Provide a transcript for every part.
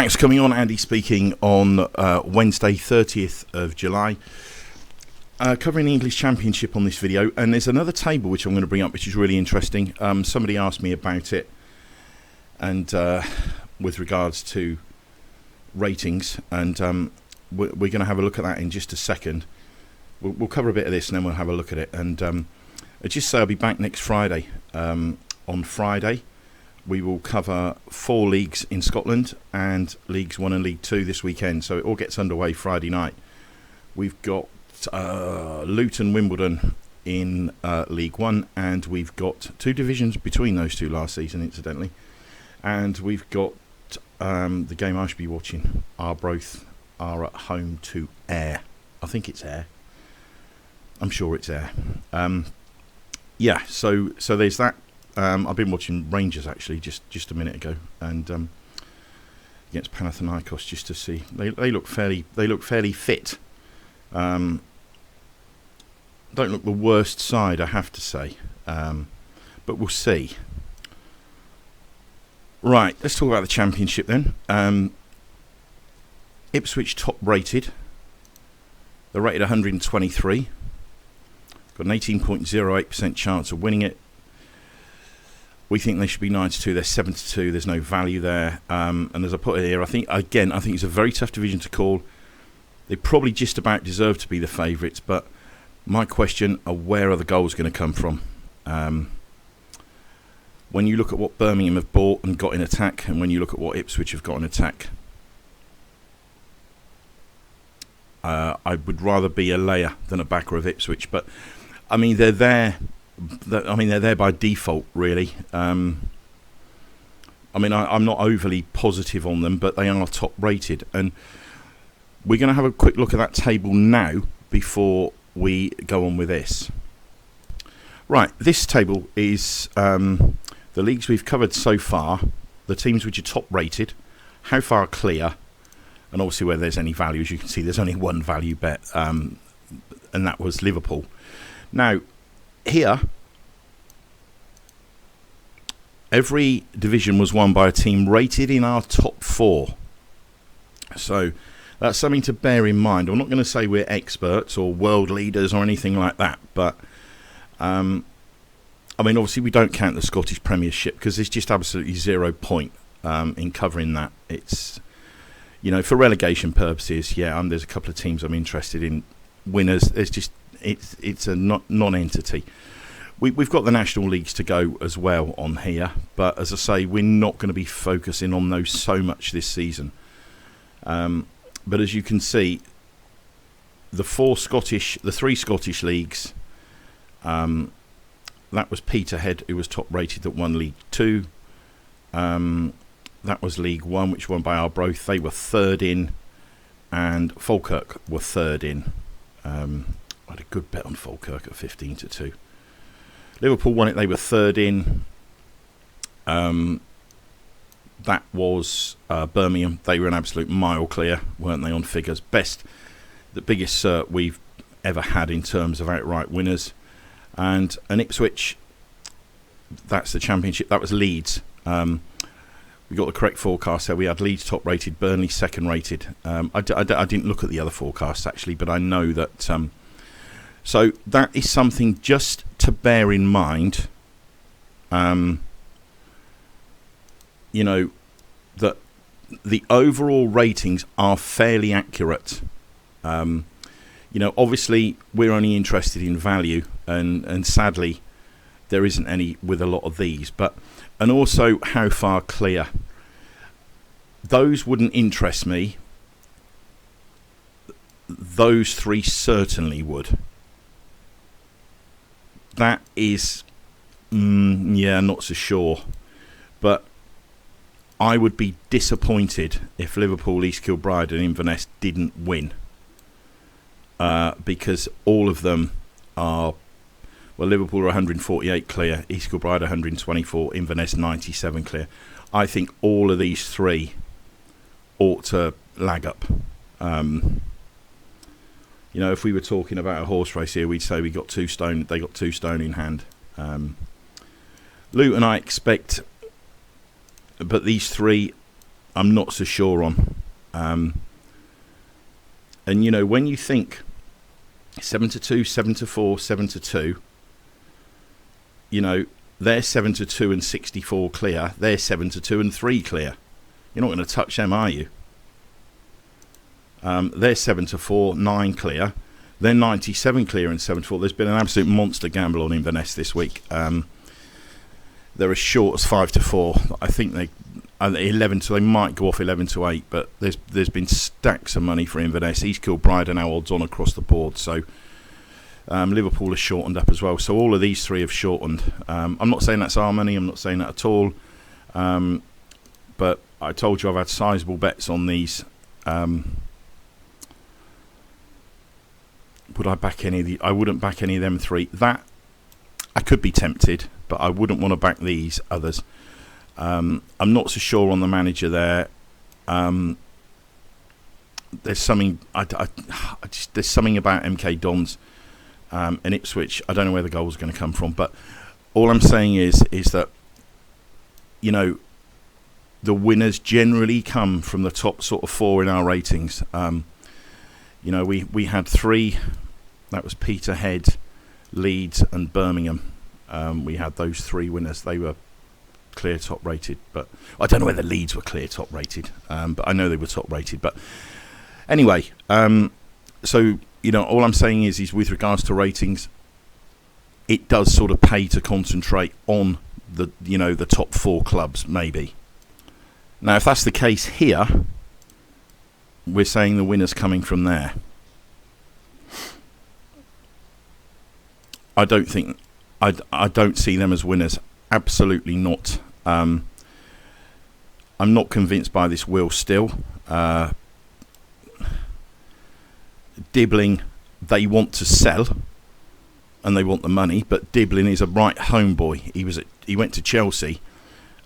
Thanks for coming on. Andy speaking on Wednesday 30th of July. Covering the English Championship on this video, and there's another table which I'm going to bring up which is really interesting. Somebody asked me about it, and with regards to ratings, and we're going to have a look at that in just a second. We'll cover a bit of this and then we'll have a look at it. And I just say I'll be back next Friday. On Friday we will cover 4 leagues in Scotland and Leagues 1 and League 2 this weekend, so it all gets underway Friday night. We've got Luton, Wimbledon in League 1, and we've got 2 divisions between those two last season, incidentally. And we've got the game I should be watching. Arbroath are at home to Ayr. I think it's Ayr. I'm sure it's Ayr. Yeah, so there's that. I've been watching Rangers actually just a minute ago, and against Panathinaikos, just to see. They look fairly fit. Don't look the worst side, I have to say, but we'll see. Right, let's talk about the Championship then. Ipswich top rated. They're rated 123. Got an 18.08% chance of winning it. We think they should be 9-2. They're 7-2. There's no value there. And as I put it here, I think it's a very tough division to call. They probably just about deserve to be the favourites, but my question are, where are the goals going to come from? When you look at what Birmingham have bought and got in attack, and when you look at what Ipswich have got in attack, I would rather be a layer than a backer of Ipswich. But I mean, they're there. They're there by default, really. I'm not overly positive on them, but they are top rated, and we're going to have a quick look at that table now before we go on with this. Right, this table is the leagues we've covered so far, the teams which are top rated, how far clear, and obviously where there's any value. As you can see, there's only one value bet, and that was Liverpool. Now, here, every division was won by a team rated in our top 4. So that's something to bear in mind. I'm not going to say we're experts or world leaders or anything like that, but obviously we don't count the Scottish Premiership because there's just absolutely 0 point in covering that. It's, for relegation purposes, there's a couple of teams I'm interested in. Winners, it's a non-entity. We've got the national leagues to go as well on here, but as I say, we're not going to be focusing on those so much this season. But as you can see, the 3 Scottish leagues, that was Peterhead, who was top rated, that won League 2. That was League 1, which won by Arbroath. They were 3rd in, and Falkirk were 3rd in. I had a good bet on Falkirk at 15-2. Liverpool won it. They were 3rd in. That was Birmingham. They were an absolute mile clear, weren't they, on figures? The biggest cert we've ever had in terms of outright winners. And Ipswich, that's the Championship. That was Leeds. We got the correct forecast there. We had Leeds top rated, Burnley second rated. I didn't look at the other forecasts actually, but I know that. So that is something just to bear in mind. That the overall ratings are fairly accurate. Obviously we're only interested in value, and sadly there isn't any with a lot of these, and also how far clear. Those wouldn't interest me. Those 3 certainly would. That is, not so sure. But I would be disappointed if Liverpool, East Kilbride and Inverness didn't win. Because all of them are, Liverpool are 148 clear, East Kilbride 124, Inverness 97 clear. I think all of these 3 ought to lag up. If we were talking about a horse race here, we'd say they got 2 stone in hand. Luton, I expect, but these 3 I'm not so sure on. And, you know, when you think 7-2, 7-4, 7-2, you know, they're 7-2 and 64 clear. They're 7-2 and 3 clear. You're not going to touch them, are you? They're 7-4, 9 clear. They're 97 clear and 7-4. There's been an absolute monster gamble on Inverness this week. They're as short as 5-4. I think they 11 to. They might go off 11-8, but there's been stacks of money for Inverness. East Kilbride are now odds on across the board. So Liverpool has shortened up as well. So all of these three have shortened. I'm not saying that's our money. I'm not saying that at all. But I told you I've had sizable bets on these. Would I back any of the? I wouldn't back any of them three. That I could be tempted, but I wouldn't want to back these others. I'm not so sure on the manager there. There's something. There's something about MK Dons and Ipswich. I don't know where the goal is going to come from, but all I'm saying is that, you know, the winners generally come from the top sort of four in our ratings. You know, we had three. That was Peterhead, Leeds and Birmingham. We had those three winners. They were clear top rated, but I don't know whether Leeds were clear top rated, but I know they were top rated. But anyway, so, you know, all I'm saying is with regards to ratings, it does sort of pay to concentrate on the, you know, the top four clubs maybe. Now, if that's the case here, we're saying the winner's coming from there. I don't think, I don't see them as winners. Absolutely not. I'm not convinced by this Will Still. Dibbling, they want to sell and they want the money, but Dibbling is a right homeboy. He went to Chelsea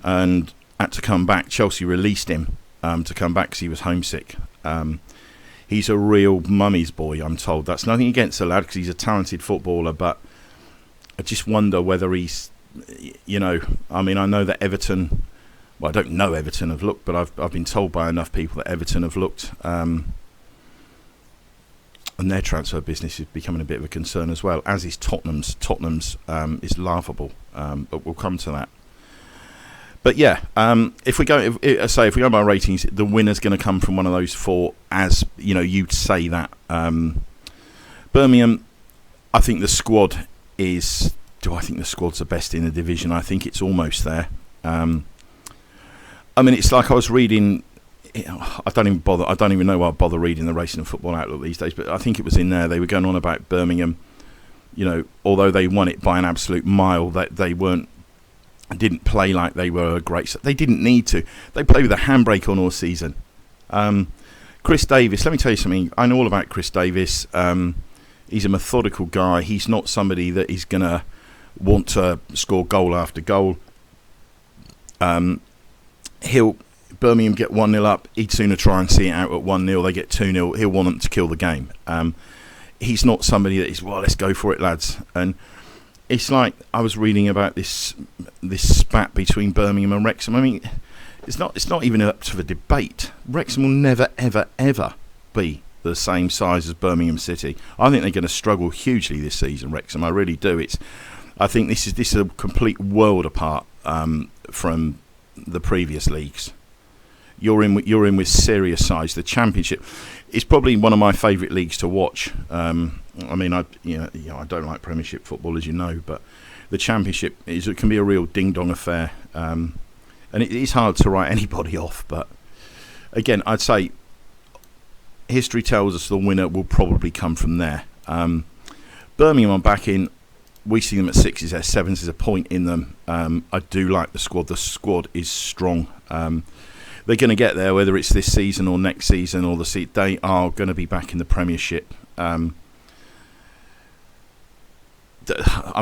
and had to come back. Chelsea released him to come back because he was homesick. He's a real mummy's boy, I'm told. That's nothing against the lad because he's a talented footballer, but I just wonder whether he's, you know, I mean, I know that Everton, well, I don't know Everton have looked, but I've been told by enough people that Everton have looked, and their transfer business is becoming a bit of a concern as well, as is Tottenham's. Tottenham's is laughable, but we'll come to that. But yeah, if we go by ratings, the winner's going to come from one of those four, as you know, you'd say that. Birmingham, I think the squad is. Do I think the squad's the best in the division? I think it's almost there. I mean, it's like I was reading. I don't even know why I bother reading the Racing and Football Outlook these days. But I think it was in there. They were going on about Birmingham. You know, although they won it by an absolute mile, that they didn't play like they were a great. They didn't need to. They played with a handbrake on all season. Chris Davis. Let me tell you something. I know all about Chris Davis. He's a methodical guy. He's not somebody that is going to want to score goal after goal. Birmingham get 1-0 up. He'd sooner try and see it out at 1-0. They get 2-0. He'll want them to kill the game. He's not somebody that is, well, let's go for it, lads. And it's like I was reading about this spat between Birmingham and Wrexham. I mean, it's not even up to the debate. Wrexham will never, ever, ever be the same size as Birmingham City. I think they're going to struggle hugely this season, Wrexham. I really do. I think this is a complete world apart from the previous leagues. You're in with serious size. The Championship is probably one of my favourite leagues to watch. I mean, I don't like Premiership football, as you know, but the Championship can be a real ding-dong affair, and it is hard to write anybody off. But again, I'd say history tells us the winner will probably come from there. Birmingham, I'm back in. We see them at 6s, their 7s. There's a point in them. I do like the squad. The squad is strong. They're going to get there, whether it's this season or next season or they are going to be back in the Premiership. I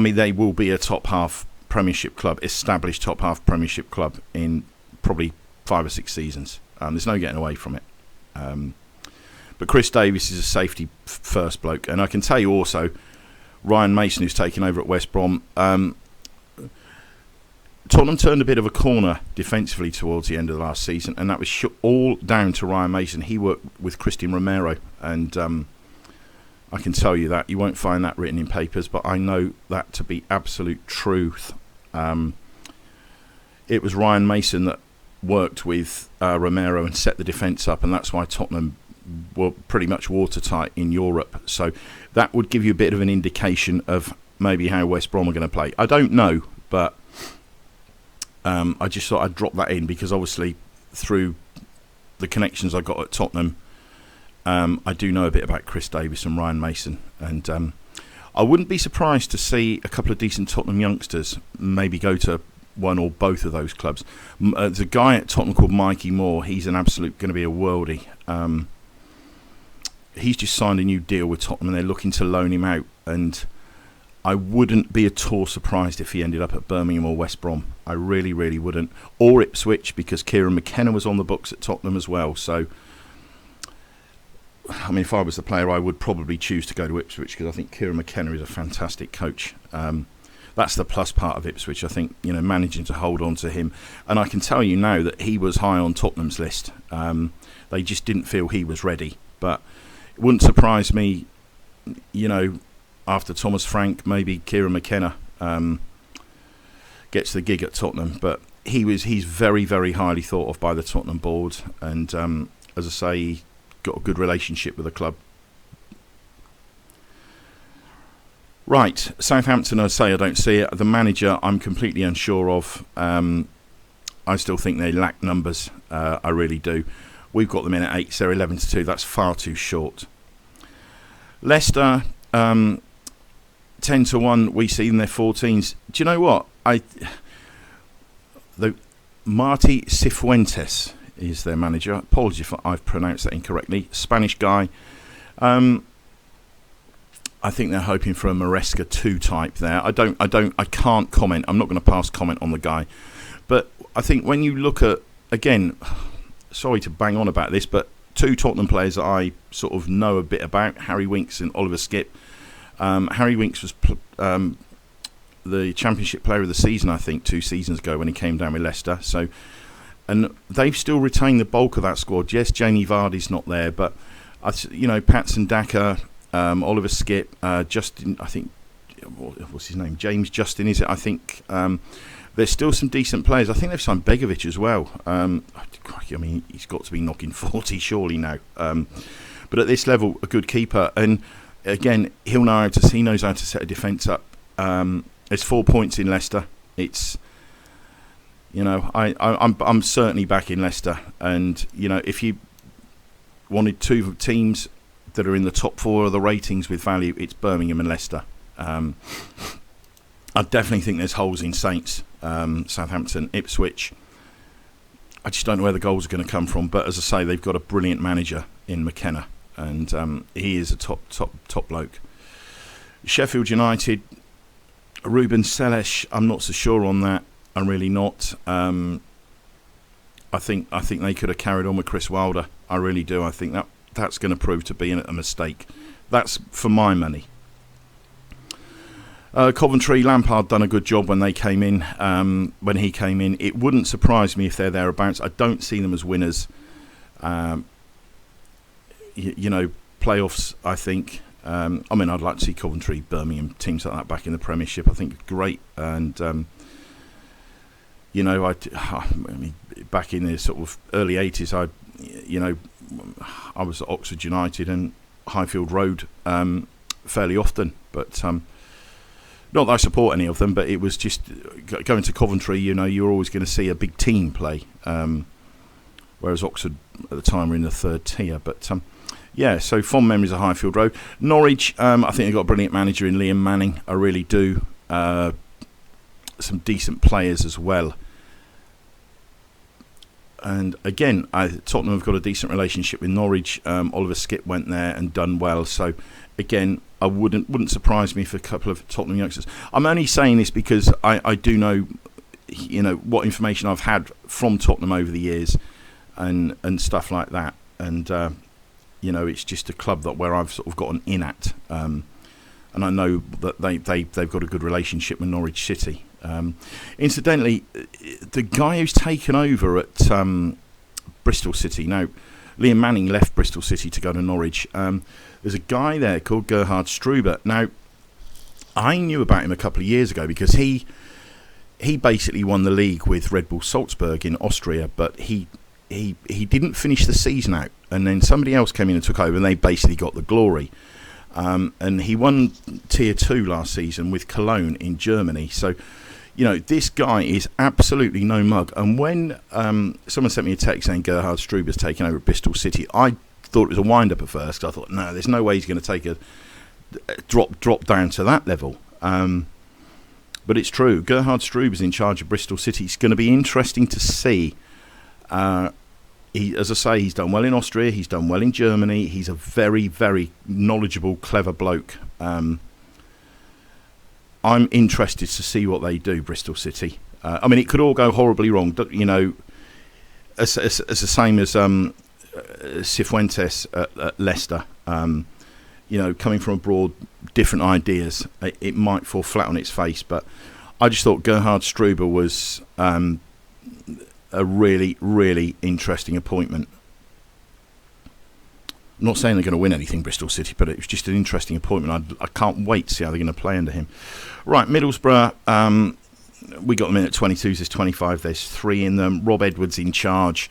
mean, they will be a top half Premiership club, established top half Premiership club in probably 5 or 6 seasons. There's no getting away from it. But Chris Davis is a safety first bloke, and I can tell you also, Ryan Mason, who's taken over at West Brom, Tottenham turned a bit of a corner defensively towards the end of the last season, and that was all down to Ryan Mason. He worked with Christian Romero, and I can tell you that. You won't find that written in papers, but I know that to be absolute truth. It was Ryan Mason that worked with Romero and set the defence up, and that's why Tottenham were pretty much watertight in Europe. So that would give you a bit of an indication of maybe how West Brom are going to play. I don't know, but I just thought I'd drop that in because obviously through the connections I got at Tottenham, I do know a bit about Chris Davis and Ryan Mason, and I wouldn't be surprised to see a couple of decent Tottenham youngsters maybe go to one or both of those clubs. There's a guy at Tottenham called Mikey Moore. He's an absolute going to be a worldie. He's just signed a new deal with Tottenham and they're looking to loan him out, and I wouldn't be at all surprised if he ended up at Birmingham or West Brom. I really, really wouldn't. Or Ipswich, because Kieran McKenna was on the books at Tottenham as well. So, I mean, if I was the player, I would probably choose to go to Ipswich because I think Kieran McKenna is a fantastic coach. That's the plus part of Ipswich, I think, managing to hold on to him. And I can tell you now that he was high on Tottenham's list. They just didn't feel he was ready. But it wouldn't surprise me, after Thomas Frank, maybe Kieran McKenna gets the gig at Tottenham. But he's very, very highly thought of by the Tottenham board. And as I say, he got a good relationship with the club. Right, Southampton, I say I don't see it. The manager, I'm completely unsure of. I still think they lack numbers. I really do. We've got them in at 8, so they're 11-2. That's far too short. Leicester, 10-1. We see in their 14s. Do you know what? Marty Cifuentes is their manager. Apologies if I've pronounced that incorrectly. Spanish guy. I think they're hoping for a Maresca 2 type there. I can't comment. I'm not going to pass comment on the guy. But I think when you look at, again, sorry to bang on about this, but 2 Tottenham players that I sort of know a bit about, Harry Winks and Oliver Skipp. Harry Winks was the Championship Player of the Season, I think, 2 seasons ago when he came down with Leicester. So, and they've still retained the bulk of that squad. Yes, Jamie Vardy's not there, but Patson Daka, Oliver Skipp, Justin, I think, what's his name? James Justin, is it? I think there's still some decent players. I think they've signed Begovic as well. I mean, he's got to be knocking 40 surely now. But at this level, a good keeper. And again, he knows how to set a defence up. There's 4 points in Leicester. It's, I'm certainly back in Leicester. And, if you wanted 2 teams that are in the top 4 of the ratings with value, it's Birmingham and Leicester. I definitely think there's holes in Saints, Southampton, Ipswich. I just don't know where the goals are going to come from. But as I say, they've got a brilliant manager in McKenna, and he is a top bloke. Sheffield United, Ruben Selesh, I'm not so sure on that. I'm really not. I think they could have carried on with Chris Wilder. I really do. I think that's going to prove to be a mistake. That's for my money. Coventry, Lampard done a good job when they came in. When he came in, it wouldn't surprise me if they're thereabouts. I don't see them as winners. Playoffs, I think. I'd like to see Coventry, Birmingham, teams like that back in the Premiership. I think great. And back in the sort of early 80s, I was at Oxford United and Highfield Road fairly often, but not that I support any of them, but it was just going to Coventry, you're always going to see a big team play, whereas Oxford at the time were in the 3rd tier. But so fond memories of Highfield Road. Norwich, I think they've got a brilliant manager in Liam Manning. I really do. Some decent players as well. And again, Tottenham have got a decent relationship with Norwich. Oliver Skipp went there and done well. So again, I wouldn't surprise me if a couple of Tottenham youngsters. I'm only saying this because I do know, what information I've had from Tottenham over the years, and stuff like that. And it's just a club where I've sort of got an in at, and I know that they've got a good relationship with Norwich City. Incidentally, the guy who's taken over at Bristol City now, Liam Manning left Bristol City to go to Norwich. There's a guy there called Gerhard Struber. Now, I knew about him a couple of years ago because he basically won the league with Red Bull Salzburg in Austria, but he didn't finish the season out, and then somebody else came in and took over, and they basically got the glory. And he won Tier 2 last season with Cologne in Germany. So, this guy is absolutely no mug. And when someone sent me a text saying Gerhard Struber's taking over at Bristol City, I thought it was a wind-up at first. I thought, no, there's no way he's going to take a drop down to that level. But it's true. Gerhard Struber's in charge of Bristol City. It's going to be interesting to see. As I say, he's done well in Austria. He's done well in Germany. He's a very, very knowledgeable, clever bloke. I'm interested to see what they do, Bristol City. It could all go horribly wrong. As the same as Cifuentes at Leicester. Coming from abroad, different ideas. It might fall flat on its face, but I just thought Gerhard Struber was a really, really interesting appointment. I'm not saying they're going to win anything, Bristol City, but it was just an interesting appointment. I can't wait to see how they're going to play under him. Right, Middlesbrough, we got them in at 22s, there's 25, there's 3 in them. Rob Edwards in charge.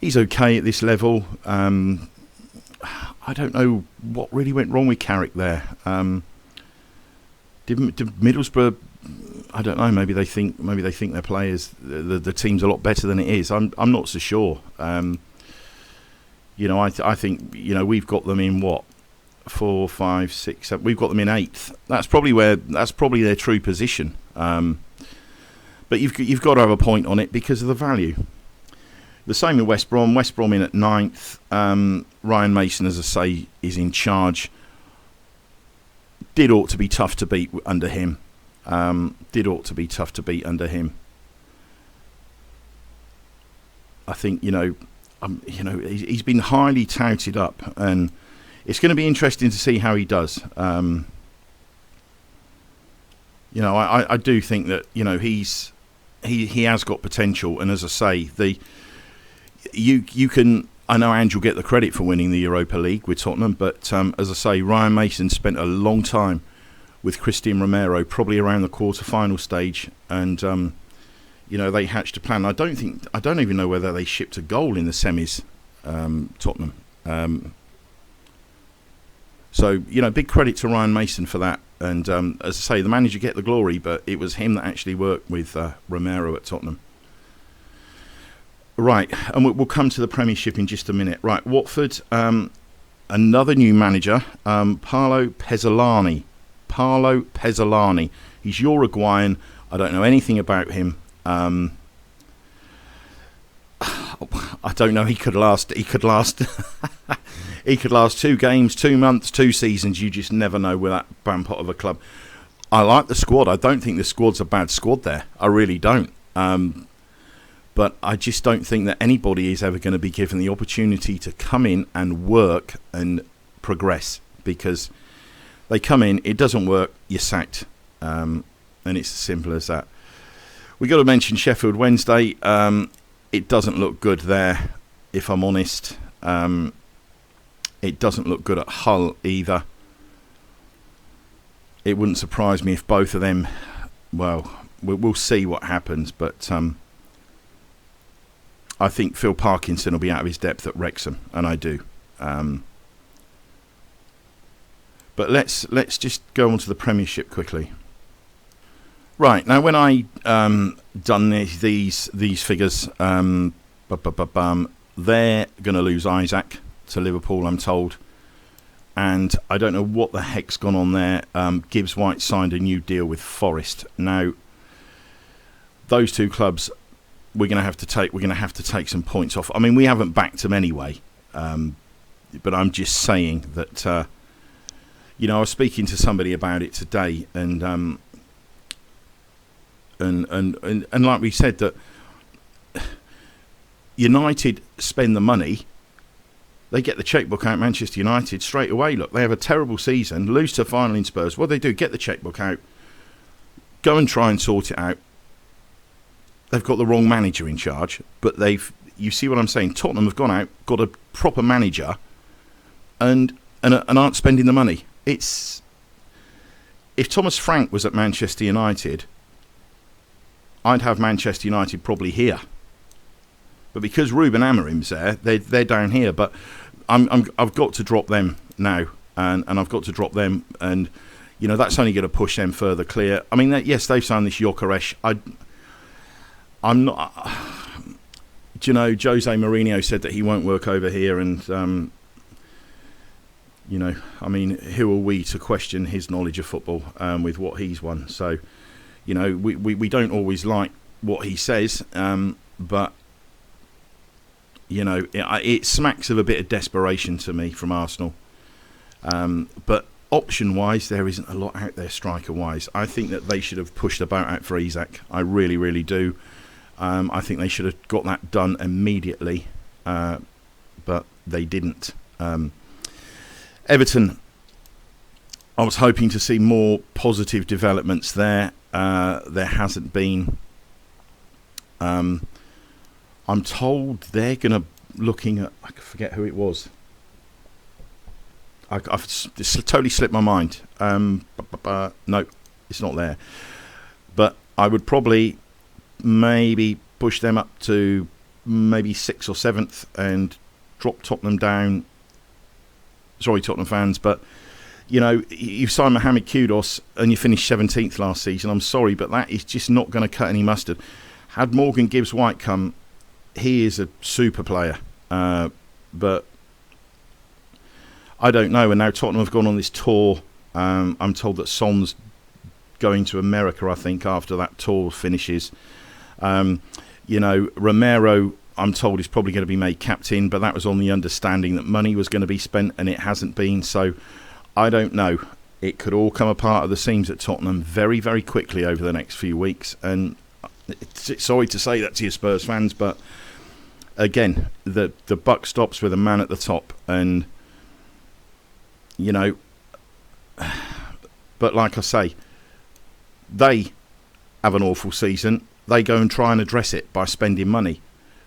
He's okay at this level. I don't know what really went wrong with Carrick there. Did Middlesbrough? I don't know. Maybe they think their players, the team's a lot better than it is. I'm not so sure. I think we've got them in what 4, 5, 6, 7. We've got them in 8th. That's probably their true position. But you've got to have a point on it because of the value. The same with West Brom. West Brom in at 9th. Ryan Mason, as I say, is in charge. Did ought to be tough to beat under him. I think he's been highly touted up, and it's going to be interesting to see how he does. I do think that he has got potential, and as I say, you can. I know Ange will get the credit for winning the Europa League with Tottenham, but as I say, Ryan Mason spent a long time with Christian Romero, probably around the quarter-final stage, and they hatched a plan. I don't even know whether they shipped a goal in the semis, Tottenham. So big credit to Ryan Mason for that. And as I say, the manager get the glory, but it was him that actually worked with Romero at Tottenham. Right, and we'll come to the Premiership in just a minute. Right, Watford, another new manager, Paolo Pezzolani. He's Uruguayan. I don't know anything about him. I don't know. He could last. He could last 2 games, 2 months, 2 seasons. You just never know with that bampot of a club. I like the squad. I don't think the squad's a bad squad there. I really don't. But I just don't think that anybody is ever going to be given the opportunity to come in and work and progress, because they come in, it doesn't work, you're sacked. And it's as simple as that. We got to mention Sheffield Wednesday. It doesn't look good there, if I'm honest. It doesn't look good at Hull either. It wouldn't surprise me if both of them, well, we'll see what happens, but I think Phil Parkinson will be out of his depth at Wrexham, and I do. But let's just go on to the Premiership quickly. Right, now when I done these figures, they're going to lose Isaac to Liverpool, I'm told. And I don't know what the heck's gone on there. Gibbs White signed a new deal with Forest. Now, those 2 clubs, we're going to have to take some points off. I mean, we haven't backed them anyway, but I'm just saying that. I was speaking to somebody about it today, and like we said, that United spend the money. They get the chequebook out, Manchester United, straight away. Look, they have a terrible season, lose to final in Spurs. What do? Get the chequebook out, go and try and sort it out. They've got the wrong manager in charge, but you see what I'm saying? Tottenham have gone out, got a proper manager, and aren't spending the money. If Thomas Frank was at Manchester United, I'd have Manchester United probably here. But because Ruben Amorim's there, they're down here. But I've got to drop them now, and I've got to drop them, and that's only going to push them further clear. I mean, yes, they've signed this Gyökeres. I'm not. Jose Mourinho said that he won't work over here, and I mean, who are we to question his knowledge of football with what he's won? So, we don't always like what he says, but it smacks of a bit of desperation to me from Arsenal. But option-wise, there isn't a lot out there striker-wise. I think that they should have pushed the boat out for Isak. I really, really do. I think they should have got that done immediately, but they didn't. Everton, I was hoping to see more positive developments there. There hasn't been. I'm told they're going to looking at. I forget who it was. I've it's totally slipped my mind. No, it's not there. But I would probably maybe push them up to maybe 6th or 7th and drop Tottenham down. Sorry, Tottenham fans, but you signed Mohamed Kudus and you finished 17th last season. I'm sorry, but that is just not going to cut any mustard. Had Morgan Gibbs-White come, he is a super player, but I don't know. And now Tottenham have gone on this tour. I'm told that Son's going to America, I think, after that tour finishes. Romero, I'm told, is probably going to be made captain, but that was on the understanding that money was going to be spent, and it hasn't been. So I don't know. It could all come apart at the seams at Tottenham very, very quickly over the next few weeks. And sorry to say that to you Spurs fans, but again, the buck stops with a man at the top. And, but like I say, they have an awful season. They go and try and address it by spending money.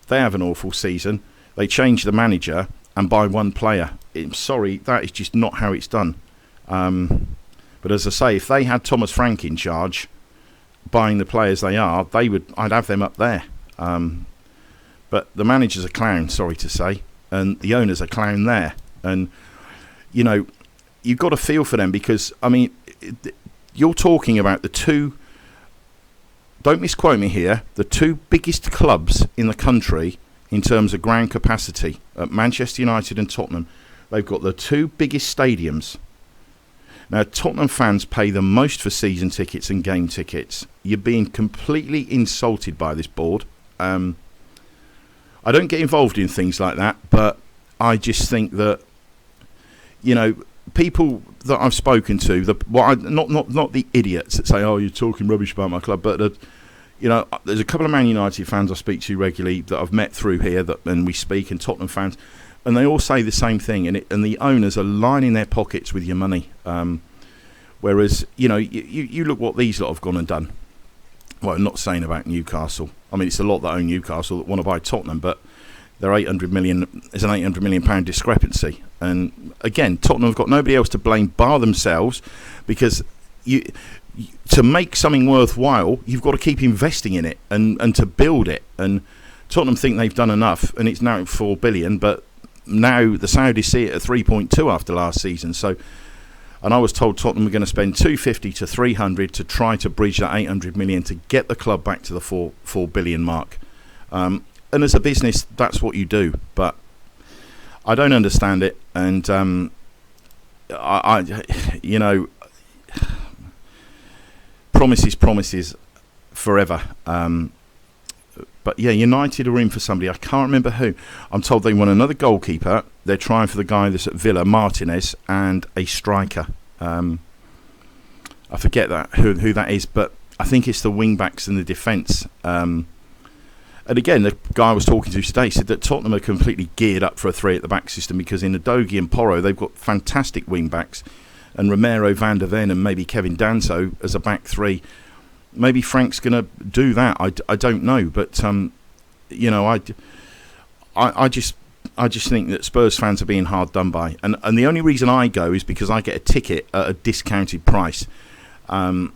They have an awful season. They change the manager and buy one player. I'm sorry, that is just not how it's done. But as I say, if they had Thomas Frank in charge, buying the players they are, I'd have them up there. But the manager's a clown, sorry to say, and the owner's a clown there. And you've got to feel for them, because I mean, you're talking about the two. Don't misquote me here. The two biggest clubs in the country in terms of ground capacity, at Manchester United and Tottenham. They've got the two biggest stadiums. Now, Tottenham fans pay the most for season tickets and game tickets. You're being completely insulted by this board. I don't get involved in things like that, but I just think that, people that I've spoken to, not the idiots that say, "Oh, you're talking rubbish about my club," but there's a couple of Man United fans I speak to regularly that I've met through here, and we speak, and Tottenham fans, and they all say the same thing, and the owners are lining their pockets with your money. Whereas, you look what these lot have gone and done. Well, I'm not saying about Newcastle. I mean, it's a lot that own Newcastle that want to buy Tottenham, but there's an £800 million discrepancy. And again, Tottenham have got nobody else to blame bar themselves, because to make something worthwhile, you've got to keep investing in it and to build it. And Tottenham think they've done enough, and it's now $4 billion, but now the Saudis see it at 3.2 after last season. So, and I was told Tottenham were going to spend 250 to 300 to try to bridge that 800 million to get the club back to the 4 billion mark. And as a business, that's what you do. But I don't understand it, and promises forever. But yeah, United are in for somebody. I can't remember who. I'm told they want another goalkeeper. They're trying for the guy that's at Villa, Martinez, and a striker. I forget who that is, but I think it's the wing backs and the defence. And again, the guy I was talking to today said that Tottenham are completely geared up for a three at the back system, because in Udogie and Porro they've got fantastic wing backs, and Romero, Van der Ven, and maybe Kevin Danso as a back three. maybe Frank's going to do that. I don't know, but you know, I just think that Spurs fans are being hard done by, and the only reason I go is because I get a ticket at a discounted price. My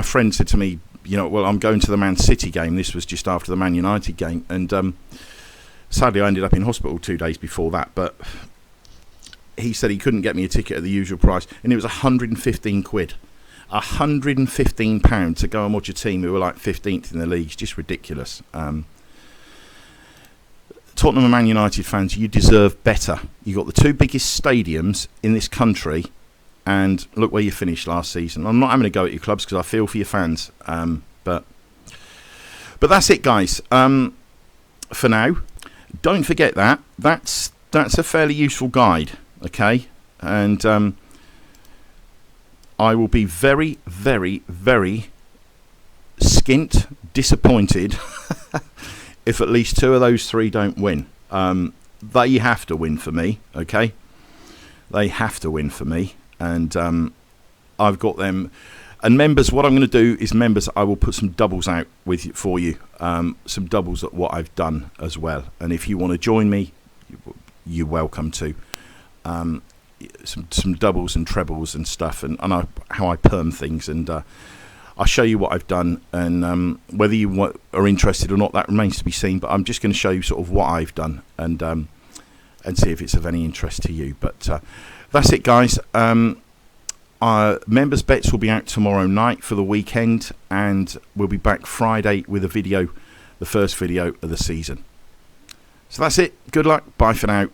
friend said to me, you know, well, I'm going to the Man City game. This was just after the Man United game, and sadly I ended up in hospital 2 days before that, but he said he couldn't get me a ticket at the usual price, and it was 115 quid. £115 to go and watch a team who were like 15th in the league. It's just ridiculous. Tottenham and Man United fans, you deserve better. You got the two biggest stadiums in this country, and look where you finished last season. I'm not having a go at your clubs because I feel for your fans, but that's it, guys. For now, don't forget that's a fairly useful guide, okay? And I will be very, very, very skint disappointed if at least two of those three don't win. They have to win for me, okay? They have to win for me. And I've got them. And members, what I'm going to do is, members, I will put some doubles out for you. Some doubles at what I've done as well. And if you want to join me, you're welcome to. Some doubles and trebles and stuff, and how I perm things, and I'll show you what I've done, and whether you are interested or not, that remains to be seen. But I'm just going to show you sort of what I've done, and see if it's of any interest to you. But that's it, guys. Members bets will be out tomorrow night for the weekend, and we'll be back Friday with a video, the first video of the season. So that's it. Good luck. Bye for now.